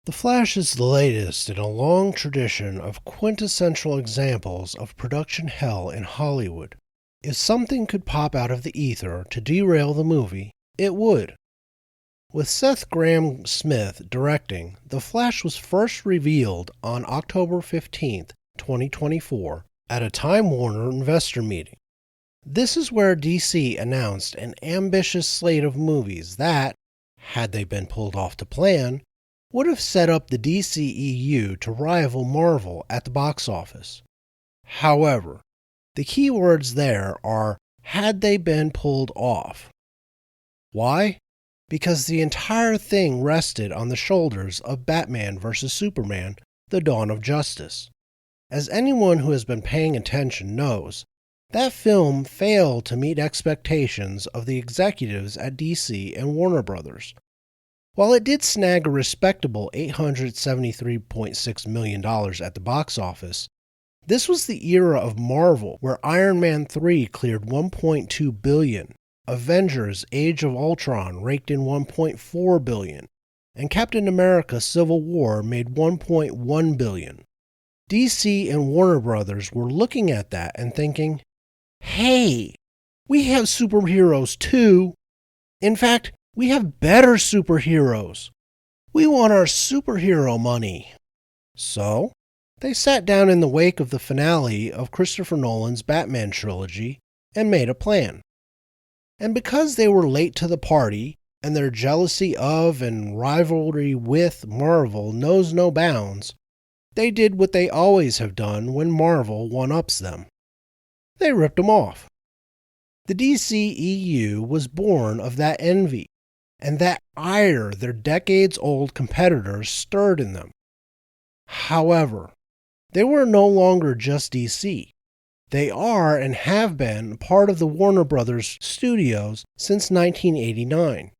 The Flash is the latest in a long tradition of quintessential examples of production hell in Hollywood. If something could pop out of the ether to derail the movie, it would. With Seth Grahame-Smith directing, The Flash was first revealed on October 15, 2024, at a Time Warner investor meeting. This is where DC announced an ambitious slate of movies that, had they been pulled off to plan, would have set up the DCEU to rival Marvel at the box office. However, the key words there are had they been pulled off. Why? Because the entire thing rested on the shoulders of Batman vs. Superman: The Dawn of Justice. As anyone who has been paying attention knows, that film failed to meet expectations of the executives at DC and Warner Brothers. While it did snag a respectable $873.6 million at the box office, this was the era of Marvel where Iron Man 3 cleared $1.2 billion, Avengers Age of Ultron raked in $1.4 billion, and Captain America Civil War made $1.1 billion. DC and Warner Brothers were looking at that and thinking, hey, we have superheroes too. In fact, we have better superheroes. We want our superhero money. So, they sat down in the wake of the finale of Christopher Nolan's Batman trilogy and made a plan. And because they were late to the party, and their jealousy of and rivalry with Marvel knows no bounds, they did what they always have done when Marvel one-ups them. They ripped them off. The DCEU was born of that envy, and that ire their decades-old competitors stirred in them. However, they were no longer just DC. They are and have been part of the Warner Brothers studios since 1989.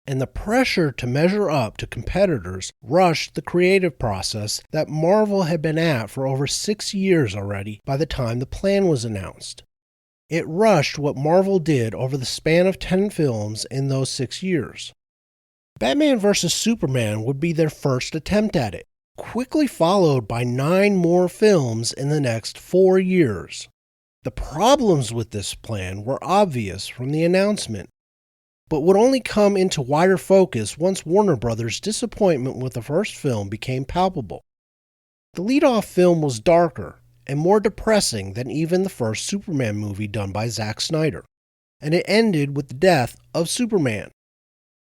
And the pressure to measure up to competitors rushed the creative process that Marvel had been at for over 6 years already by the time the plan was announced. It rushed what Marvel did over the span of 10 films in those 6 years. Batman vs. Superman would be their first attempt at it, quickly followed by 9 more films in the next 4 years. The problems with this plan were obvious from the announcement, but would only come into wider focus once Warner Brothers' disappointment with the first film became palpable. The lead-off film was darker and more depressing than even the first Superman movie done by Zack Snyder, and it ended with the death of Superman.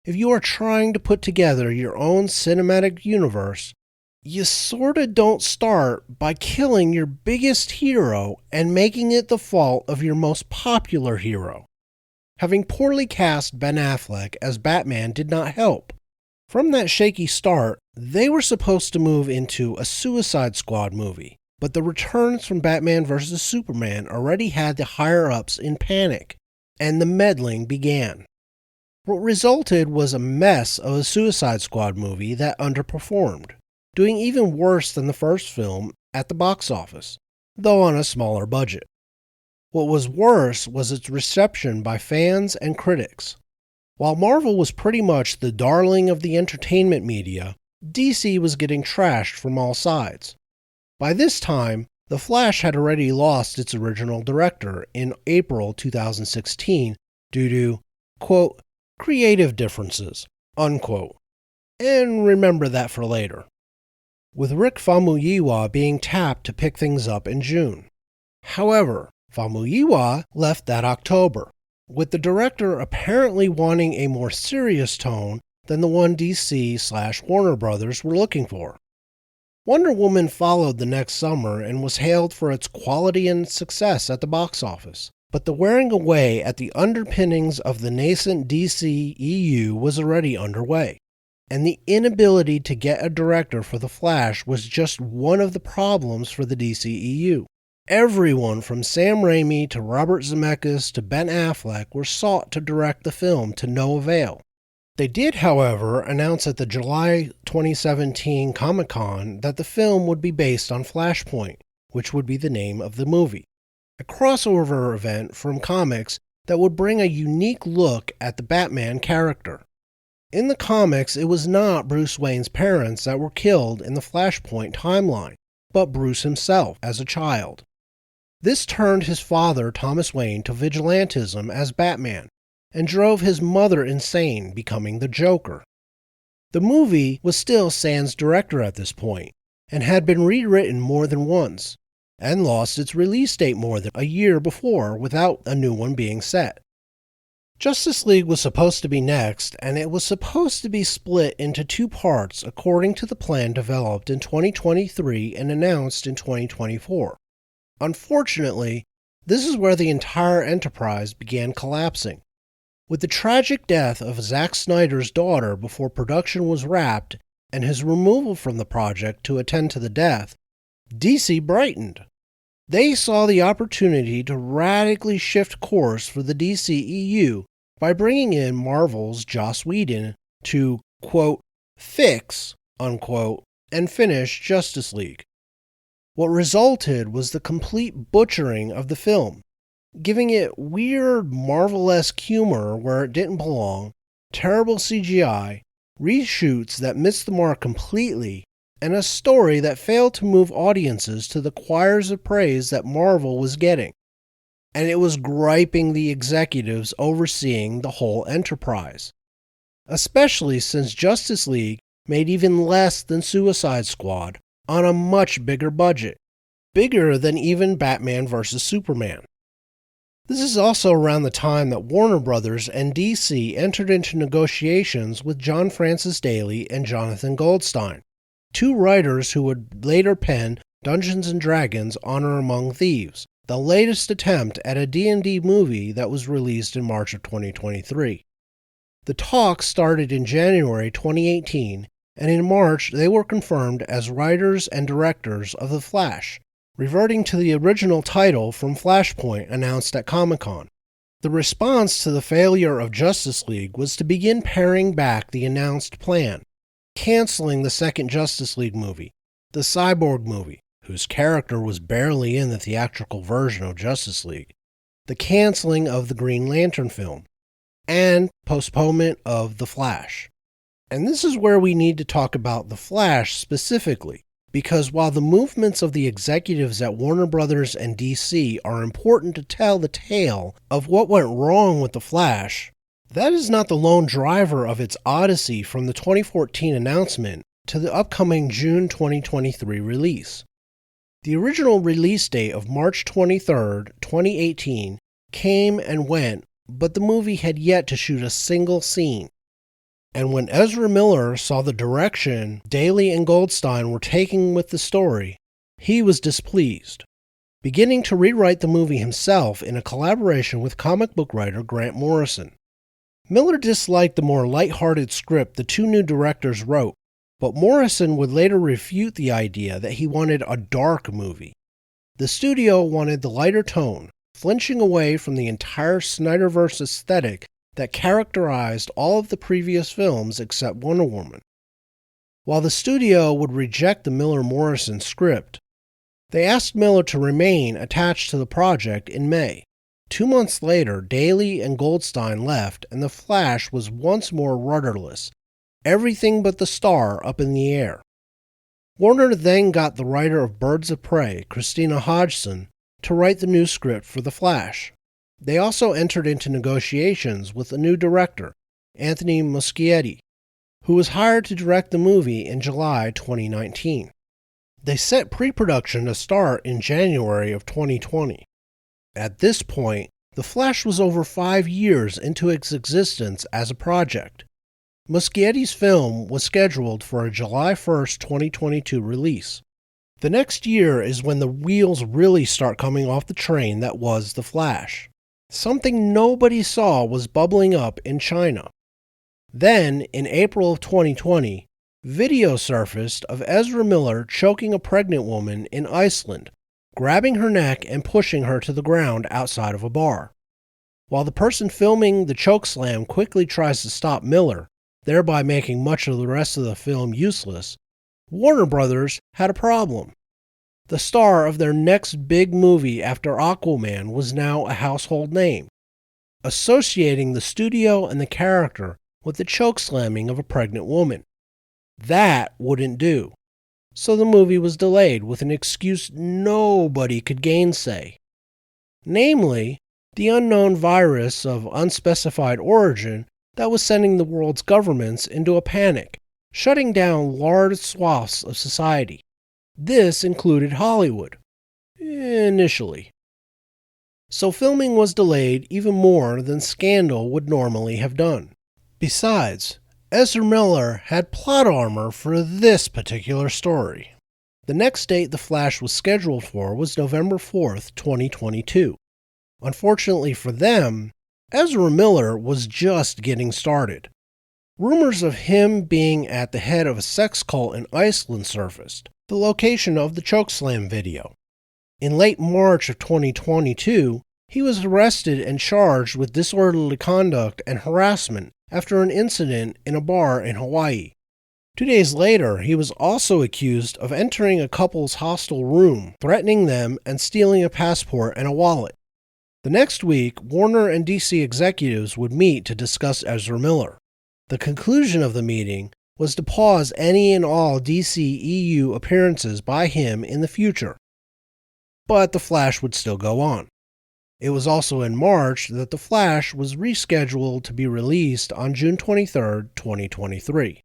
If you are trying to put together your own cinematic universe, you sorta don't start by killing your biggest hero and making it the fault of your most popular hero. Having poorly cast Ben Affleck as Batman did not help. From that shaky start, they were supposed to move into a Suicide Squad movie, but the returns from Batman vs. Superman already had the higher-ups in panic, and the meddling began. What resulted was a mess of a Suicide Squad movie that underperformed, doing even worse than the first film at the box office, though on a smaller budget. What was worse was its reception by fans and critics. While Marvel was pretty much the darling of the entertainment media, DC was getting trashed from all sides. By this time, The Flash had already lost its original director in April 2016 due to, quote, creative differences, unquote. And remember that for later. With Rick Famuyiwa being tapped to pick things up in June. However, Famuyiwa left that October, with the director apparently wanting a more serious tone than the one DC/Warner Brothers were looking for. Wonder Woman followed the next summer and was hailed for its quality and success at the box office, but the wearing away at the underpinnings of the nascent DCEU was already underway, and the inability to get a director for The Flash was just one of the problems for the DCEU. Everyone from Sam Raimi to Robert Zemeckis to Ben Affleck were sought to direct the film to no avail. They did, however, announce at the July 2017 Comic-Con that the film would be based on Flashpoint, which would be the name of the movie, a crossover event from comics that would bring a unique look at the Batman character. In the comics, it was not Bruce Wayne's parents that were killed in the Flashpoint timeline, but Bruce himself as a child. This turned his father, Thomas Wayne, to vigilantism as Batman, and drove his mother insane, becoming the Joker. The movie was still Sand's director at this point, and had been rewritten more than once, and lost its release date more than a year before without a new one being set. Justice League was supposed to be next, and it was supposed to be split into two parts according to the plan developed in 2023 and announced in 2024. Unfortunately, this is where the entire enterprise began collapsing. With the tragic death of Zack Snyder's daughter before production was wrapped and his removal from the project to attend to the death, DC brightened. They saw the opportunity to radically shift course for the DCEU by bringing in Marvel's Joss Whedon to, quote, fix, unquote, and finish Justice League. What resulted was the complete butchering of the film, giving it weird Marvel-esque humor where it didn't belong, terrible CGI, reshoots that missed the mark completely, and a story that failed to move audiences to the choirs of praise that Marvel was getting. And it was griping the executives overseeing the whole enterprise, especially since Justice League made even less than Suicide Squad on a much bigger budget, bigger than even Batman vs. Superman. This is also around the time that Warner Brothers and DC entered into negotiations with John Francis Daley and Jonathan Goldstein, two writers who would later pen Dungeons & Dragons: Honor Among Thieves, the latest attempt at a D&D movie that was released in March of 2023. The talks started in January 2018, and in March they were confirmed as writers and directors of The Flash, reverting to the original title from Flashpoint announced at Comic-Con. The response to the failure of Justice League was to begin paring back the announced plan, canceling the second Justice League movie, the Cyborg movie, whose character was barely in the theatrical version of Justice League, the canceling of the Green Lantern film, and postponement of The Flash. And this is where we need to talk about The Flash specifically, because while the movements of the executives at Warner Brothers and DC are important to tell the tale of what went wrong with The Flash, that is not the lone driver of its odyssey from the 2014 announcement to the upcoming June 2023 release. The original release date of March 23, 2018 came and went, but the movie had yet to shoot a single scene. And when Ezra Miller saw the direction Daley and Goldstein were taking with the story, he was displeased, beginning to rewrite the movie himself in a collaboration with comic book writer Grant Morrison. Miller disliked the more lighthearted script the two new directors wrote, but Morrison would later refute the idea that he wanted a dark movie. The studio wanted the lighter tone, flinching away from the entire Snyderverse aesthetic that characterized all of the previous films except Wonder Woman. While the studio would reject the Miller-Morrison script, they asked Miller to remain attached to the project in May. 2 months later, Daley and Goldstein left, and The Flash was once more rudderless, everything but the star up in the air. Warner then got the writer of Birds of Prey, Christina Hodgson, to write the new script for The Flash. They also entered into negotiations with a new director, Anthony Muschietti, who was hired to direct the movie in July 2019. They set pre-production to start in January of 2020. At this point, The Flash was over 5 years into its existence as a project. Muschietti's film was scheduled for a July 1, 2022 release. The next year is when the wheels really start coming off the train that was The Flash. Something nobody saw was bubbling up in China. Then, in April of 2020, video surfaced of Ezra Miller choking a pregnant woman in Iceland, grabbing her neck and pushing her to the ground outside of a bar. While the person filming the chokeslam quickly tries to stop Miller, thereby making much of the rest of the film useless, Warner Brothers had a problem. The star of their next big movie after Aquaman was now a household name. Associating the studio and the character with the chokeslamming of a pregnant woman. That wouldn't do. So the movie was delayed with an excuse nobody could gainsay. Namely, the unknown virus of unspecified origin that was sending the world's governments into a panic, shutting down large swaths of society. This included Hollywood. Initially. So filming was delayed even more than Scandal would normally have done. Besides, Ezra Miller had plot armor for this particular story. The next date The Flash was scheduled for was November 4th, 2022. Unfortunately for them, Ezra Miller was just getting started. Rumors of him being at the head of a sex cult in Iceland surfaced, the location of the chokeslam video. In late March of 2022, he was arrested and charged with disorderly conduct and harassment after an incident in a bar in Hawaii. 2 days later, he was also accused of entering a couple's hostel room, threatening them and stealing a passport and a wallet. The next week, Warner and DC executives would meet to discuss Ezra Miller. The conclusion of the meeting was to pause any and all DCEU appearances by him in the future. But The Flash would still go on. It was also in March that The Flash was rescheduled to be released on June 23, 2023.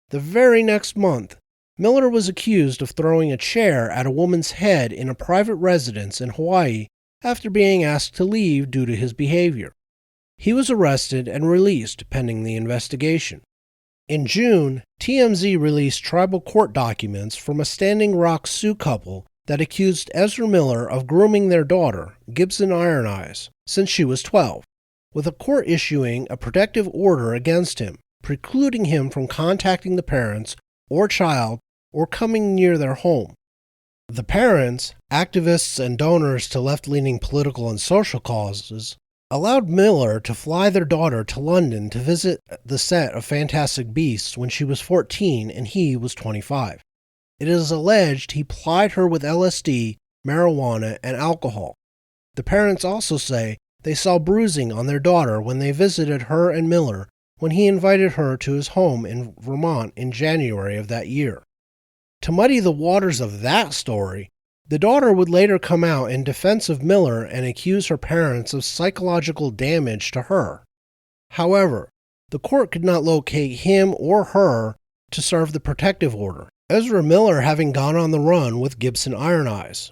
The very next month, Miller was accused of throwing a chair at a woman's head in a private residence in Hawaii after being asked to leave due to his behavior. He was arrested and released pending the investigation. In June, TMZ released tribal court documents from a Standing Rock Sioux couple that accused Ezra Miller of grooming their daughter, Gibson Iron Eyes, since she was 12, with a court issuing a protective order against him, precluding him from contacting the parents or child or coming near their home. The parents, activists and donors to left-leaning political and social causes, allowed Miller to fly their daughter to London to visit the set of Fantastic Beasts when she was 14 and he was 25. It is alleged he plied her with LSD, marijuana, and alcohol. The parents also say they saw bruising on their daughter when they visited her and Miller when he invited her to his home in Vermont in January of that year. To muddy the waters of that story, the daughter would later come out in defense of Miller and accuse her parents of psychological damage to her. However, the court could not locate him or her to serve the protective order, Ezra Miller having gone on the run with Gibson Iron Eyes.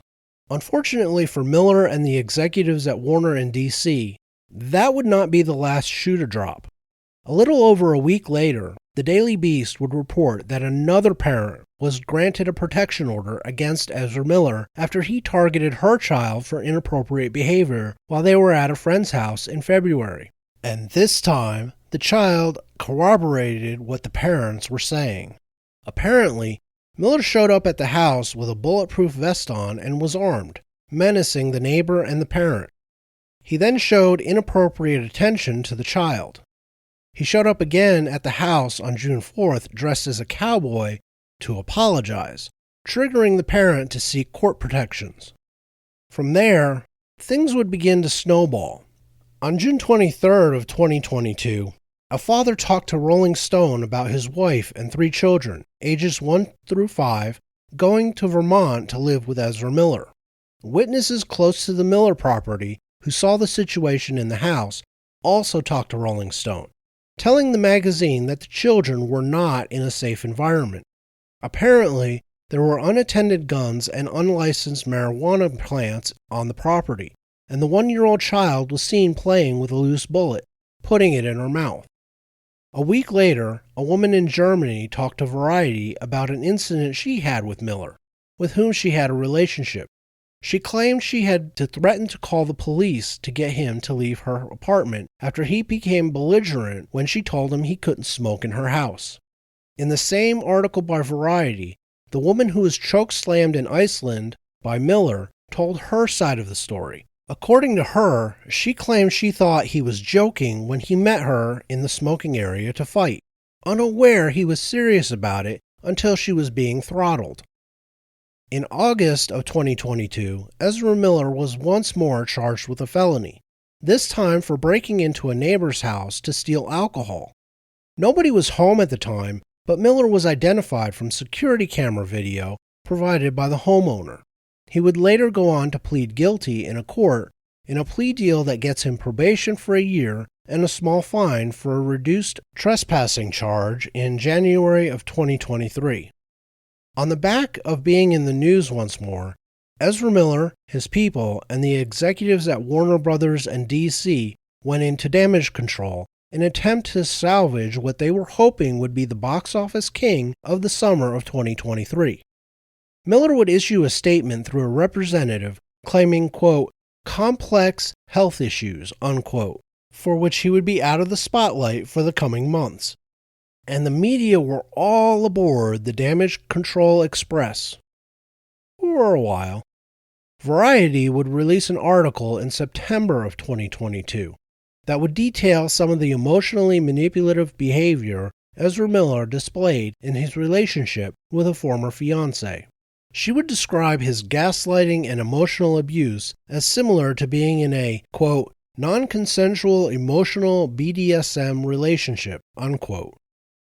Unfortunately for Miller and the executives at Warner and DC, that would not be the last shoe to drop. A little over a week later, the Daily Beast would report that another parent was granted a protection order against Ezra Miller after he targeted her child for inappropriate behavior while they were at a friend's house in February. And this time, the child corroborated what the parents were saying. Apparently, Miller showed up at the house with a bulletproof vest on and was armed, menacing the neighbor and the parent. He then showed inappropriate attention to the child. He showed up again at the house on June 4th dressed as a cowboy to apologize, triggering the parent to seek court protections. From there, things would begin to snowball. On June 23rd of 2022, a father talked to Rolling Stone about his wife and 3 children, ages 1 through 5, going to Vermont to live with Ezra Miller. Witnesses close to the Miller property who saw the situation in the house also talked to Rolling Stone, telling the magazine that the children were not in a safe environment. Apparently, there were unattended guns and unlicensed marijuana plants on the property, and the 1-year-old child was seen playing with a loose bullet, putting it in her mouth. A week later, a woman in Germany talked to Variety about an incident she had with Miller, with whom she had a relationship. She claimed she had to threaten to call the police to get him to leave her apartment after he became belligerent when she told him he couldn't smoke in her house. In the same article by Variety, the woman who was chokeslammed in Iceland by Miller told her side of the story. According to her, she claimed she thought he was joking when he met her in the smoking area to fight, unaware he was serious about it until she was being throttled. In August of 2022, Ezra Miller was once more charged with a felony, this time for breaking into a neighbor's house to steal alcohol. Nobody was home at the time, but Miller was identified from security camera video provided by the homeowner. He would later go on to plead guilty in a court in a plea deal that gets him probation for a year and a small fine for a reduced trespassing charge in January of 2023. On the back of being in the news once more, Ezra Miller, his people, and the executives at Warner Brothers and DC went into damage control in an attempt to salvage what they were hoping would be the box office king of the summer of 2023. Miller would issue a statement through a representative claiming, quote, complex health issues, unquote, for which he would be out of the spotlight for the coming months. And the media were all aboard the Damage Control Express. For a while. Variety would release an article in September of 2022 that would detail some of the emotionally manipulative behavior Ezra Miller displayed in his relationship with a former fiancée. She would describe his gaslighting and emotional abuse as similar to being in a, quote, non-consensual emotional BDSM relationship, unquote.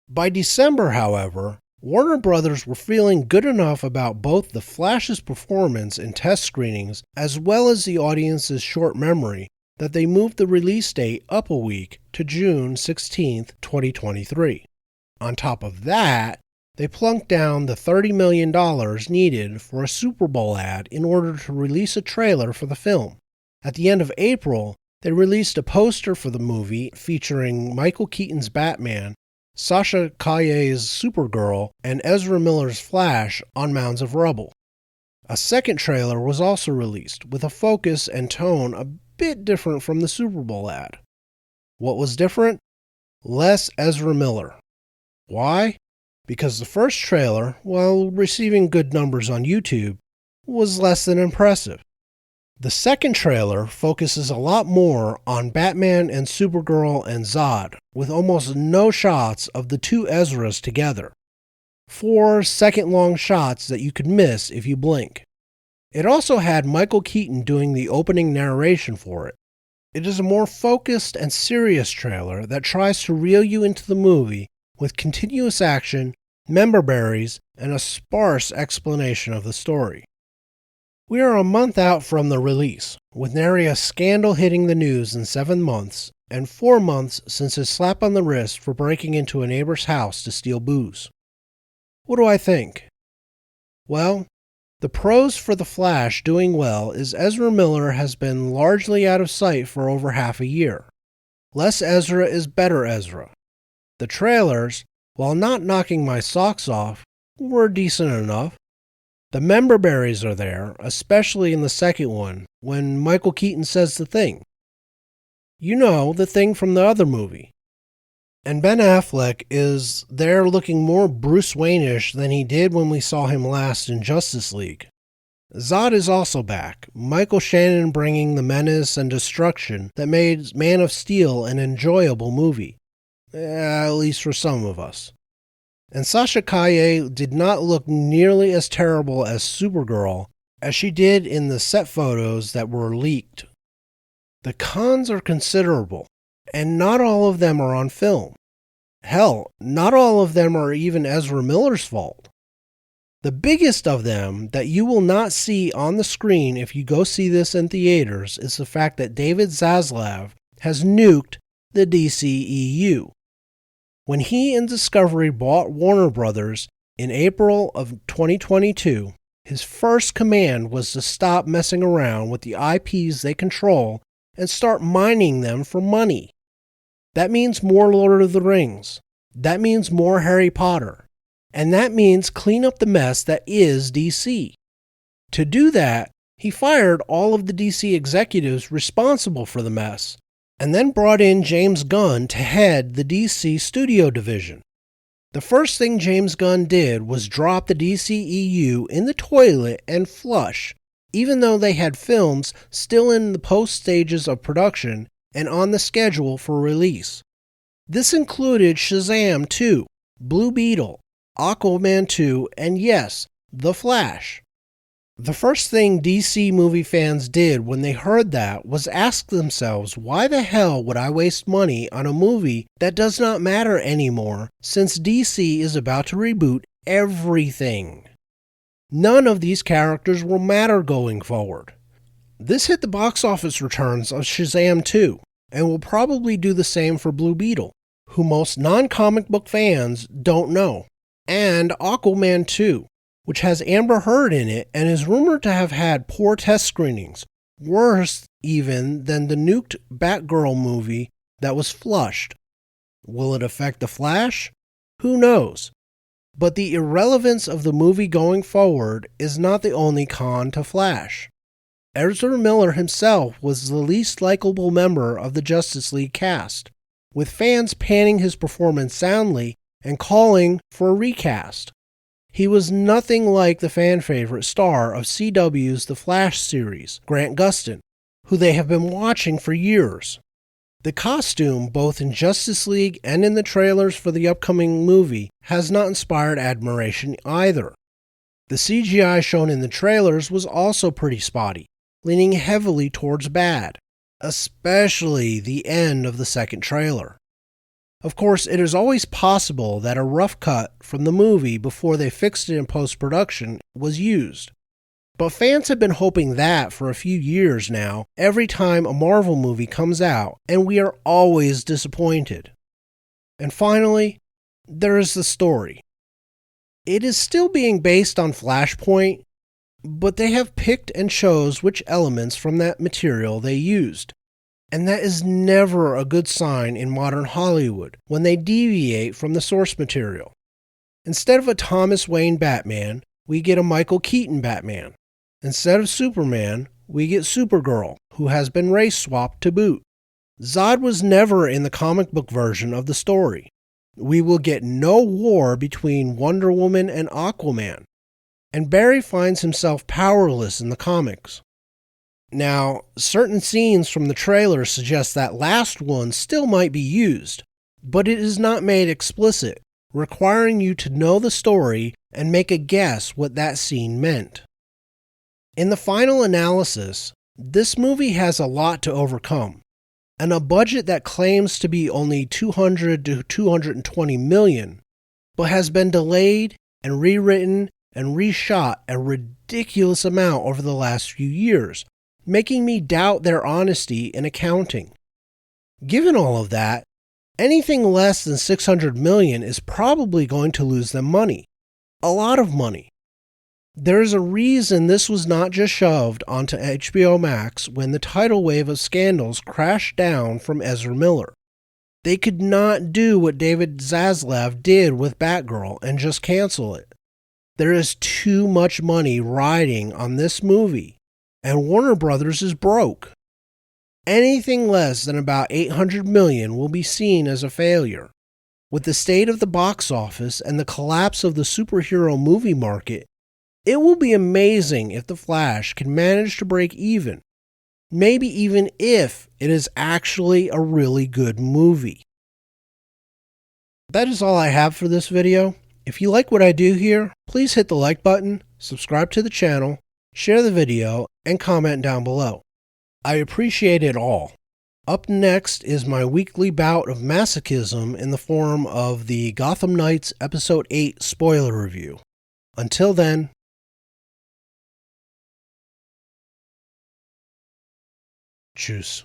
By December, however, Warner Brothers were feeling good enough about both The Flash's performance in test screenings as well as the audience's short memory that they moved the release date up a week to June 16, 2023. On top of that, they plunked down the $30 million needed for a Super Bowl ad in order to release a trailer for the film. At the end of April, they released a poster for the movie featuring Michael Keaton's Batman, Sasha Calle's Supergirl, and Ezra Miller's Flash on mounds of rubble. A second trailer was also released, with a focus and tone a bit different from the Super Bowl ad. What was different? Less Ezra Miller. Why? Because the first trailer, while receiving good numbers on YouTube, was less than impressive. The second trailer focuses a lot more on Batman and Supergirl and Zod, with almost no shots of the two Ezras together. 4 second-long shots that you could miss if you blink. It also had Michael Keaton doing the opening narration for it. It is a more focused and serious trailer that tries to reel you into the movie with continuous action, member berries, and a sparse explanation of the story. We are a month out from the release, with nary a scandal hitting the news in 7 months, and 4 months since his slap on the wrist for breaking into a neighbor's house to steal booze. What do I think? Well, the pros for The Flash doing well is Ezra Miller has been largely out of sight for over half a year. Less Ezra is better Ezra. The trailers, while not knocking my socks off, were decent enough. The member berries are there, especially in the second one, when Michael Keaton says the thing. You know, the thing from the other movie. And Ben Affleck is there looking more Bruce Wayne-ish than he did when we saw him last in Justice League. Zod is also back, Michael Shannon bringing the menace and destruction that made Man of Steel an enjoyable movie. At least for some of us. And Sasha Calle did not look nearly as terrible as Supergirl as she did in the set photos that were leaked. The cons are considerable, and not all of them are on film. Hell, not all of them are even Ezra Miller's fault. The biggest of them that you will not see on the screen if you go see this in theaters is the fact that David Zaslav has nuked the DCEU. When he and Discovery bought Warner Brothers in April of 2022, his first command was to stop messing around with the IPs they control and start mining them for money. That means more Lord of the Rings. That means more Harry Potter. And that means clean up the mess that is DC. To do that, he fired all of the DC executives responsible for the mess, and then brought in James Gunn to head the DC studio division. The first thing James Gunn did was drop the DCEU in the toilet and flush, even though they had films still in the post stages of production and on the schedule for release. This included Shazam 2, Blue Beetle, Aquaman 2, and yes, The Flash. The first thing DC movie fans did when they heard that was ask themselves, why the hell would I waste money on a movie that does not matter anymore since DC is about to reboot everything? None of these characters will matter going forward. This hit the box office returns of Shazam 2, and will probably do the same for Blue Beetle, who most non-comic book fans don't know, and Aquaman 2, which has Amber Heard in it and is rumored to have had poor test screenings, worse even than the nuked Batgirl movie that was flushed. Will it affect The Flash? Who knows? But the irrelevance of the movie going forward is not the only con to Flash. Ezra Miller himself was the least likable member of the Justice League cast, with fans panning his performance soundly and calling for a recast. He was nothing like the fan favorite star of CW's The Flash series, Grant Gustin, who they have been watching for years. The costume, both in Justice League and in the trailers for the upcoming movie, has not inspired admiration either. The CGI shown in the trailers was also pretty spotty, leaning heavily towards bad, especially the end of the second trailer. Of course, it is always possible that a rough cut from the movie before they fixed it in post-production was used. But fans have been hoping that for a few years now, every time a Marvel movie comes out, and we are always disappointed. And finally, there is the story. It is still being based on Flashpoint, but they have picked and chose which elements from that material they used. And that is never a good sign in modern Hollywood when they deviate from the source material. Instead of a Thomas Wayne Batman, we get a Michael Keaton Batman. Instead of Superman, we get Supergirl, who has been race swapped to boot. Zod was never in the comic book version of the story. We will get no war between Wonder Woman and Aquaman. And Barry finds himself powerless in the comics. Now, certain scenes from the trailer suggest that last one still might be used, but it is not made explicit, requiring you to know the story and make a guess what that scene meant. In the final analysis, this movie has a lot to overcome, and a budget that claims to be only $200 to $220 million, but has been delayed and rewritten and reshot a ridiculous amount over the last few years, making me doubt their honesty in accounting. Given all of that, anything less than $600 million is probably going to lose them money. A lot of money. There is a reason this was not just shoved onto HBO Max when the tidal wave of scandals crashed down from Ezra Miller. They could not do what David Zaslav did with Batgirl and just cancel it. There is too much money riding on this movie, and Warner Brothers is broke. Anything less than about $800 million will be seen as a failure. With the state of the box office and the collapse of the superhero movie market, it will be amazing if The Flash can manage to break even, maybe even if it is actually a really good movie. That is all I have for this video. If you like what I do here, please hit the like button, subscribe to the channel, share the video, and comment down below. I appreciate it all. Up next is my weekly bout of masochism in the form of the Gotham Knights Episode 8 spoiler review. Until then, tschüss.